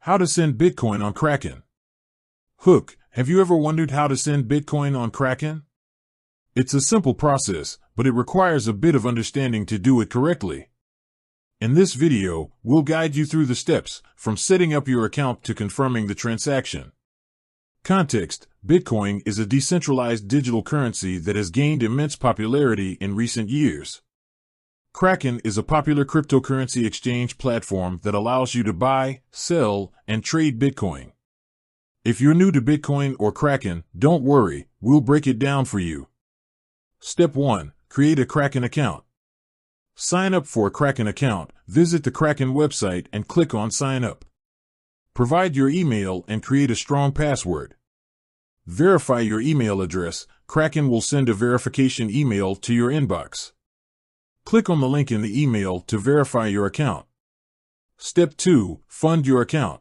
How to send Bitcoin on Kraken. Hook, have you ever wondered how to send Bitcoin on Kraken? It's a simple process, but it requires a bit of understanding to do it correctly. In this video, we'll guide you through the steps, from setting up your account to confirming the transaction. Context: Bitcoin is a decentralized digital currency that has gained immense popularity in recent years. Kraken is a popular cryptocurrency exchange platform that allows you to buy, sell, and trade Bitcoin. If you're new to Bitcoin or Kraken, don't worry, we'll break it down for you. Step 1. Create a Kraken account. Sign up for a Kraken account. Visit the Kraken website and click on Sign Up. Provide your email and create a strong password. Verify your email address. Kraken will send a verification email to your inbox. Click on the link in the email to verify your account. Step 2. Fund your account.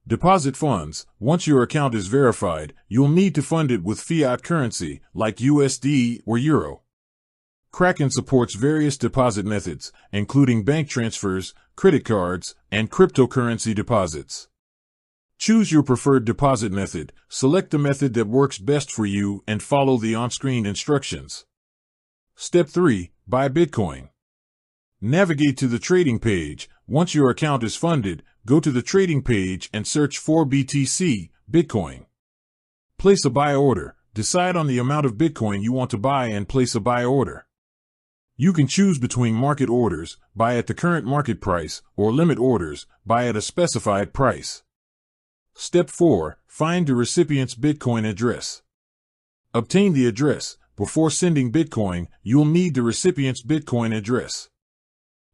Deposit funds. Once your account is verified, you'll need to fund it with fiat currency, like USD or Euro. Kraken supports various deposit methods, including bank transfers, credit cards, and cryptocurrency deposits. Choose your preferred deposit method, select the method that works best for you, and follow the on-screen instructions. Step 3. Buy Bitcoin. Navigate to the trading page. Once your account is funded, go to the trading page and search for BTC, Bitcoin. Place a buy order. Decide on the amount of Bitcoin you want to buy and place a buy order. You can choose between market orders, buy at the current market price, or limit orders, buy at a specified price. Step 4. Find the recipient's Bitcoin address. Obtain the address. Before sending Bitcoin, you'll need the recipient's Bitcoin address.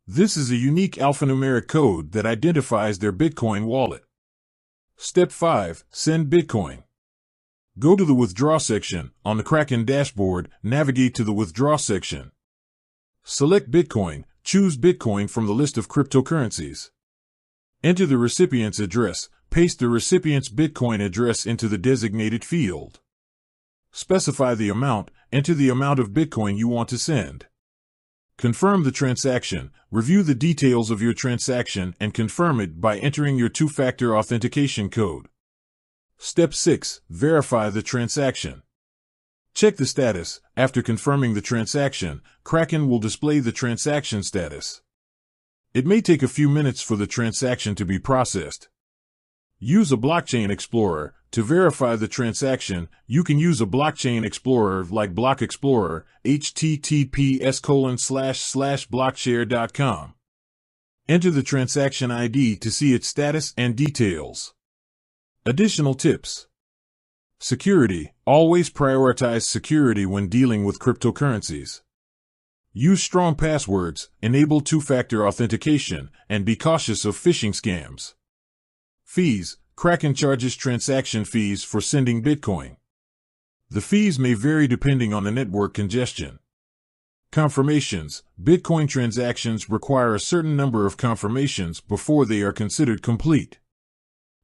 This is a unique alphanumeric code that identifies their Bitcoin wallet. Step 5. Send Bitcoin. Go to the Withdraw section. On the Kraken dashboard, navigate to the Withdraw section. Select Bitcoin. Choose Bitcoin from the list of cryptocurrencies. Enter the recipient's address. Paste the recipient's Bitcoin address into the designated field. Specify the amount. Enter the amount of Bitcoin you want to send. Confirm the transaction. Review the details of your transaction and confirm it by entering your two-factor authentication code. Step 6. Verify the transaction. Check the status. After confirming the transaction, Kraken will display the transaction status. It may take a few minutes for the transaction to be processed. Use a blockchain explorer. To verify the transaction, you can use a blockchain explorer like Block Explorer, https://blockshare.com. Enter the transaction ID to see its status and details. Additional tips. Security. Always prioritize security when dealing with cryptocurrencies. Use strong passwords, enable two-factor authentication, and be cautious of phishing scams. Fees. Kraken charges transaction fees for sending Bitcoin. The fees may vary depending on the network congestion. Confirmations. Bitcoin transactions require a certain number of confirmations before they are considered complete.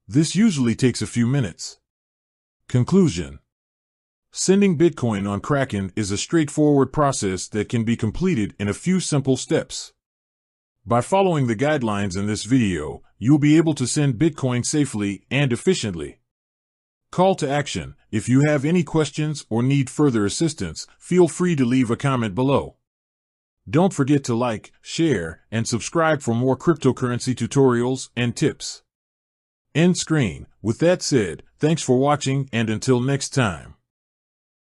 This usually takes a few minutes. Conclusion. Sending Bitcoin on Kraken is a straightforward process that can be completed in a few simple steps. By following the guidelines in this video, you'll be able to send Bitcoin safely and efficiently. Call to action. If you have any questions or need further assistance, feel free to leave a comment below. Don't forget to like, share, and subscribe for more cryptocurrency tutorials and tips. End screen. With that said, thanks for watching and until next time.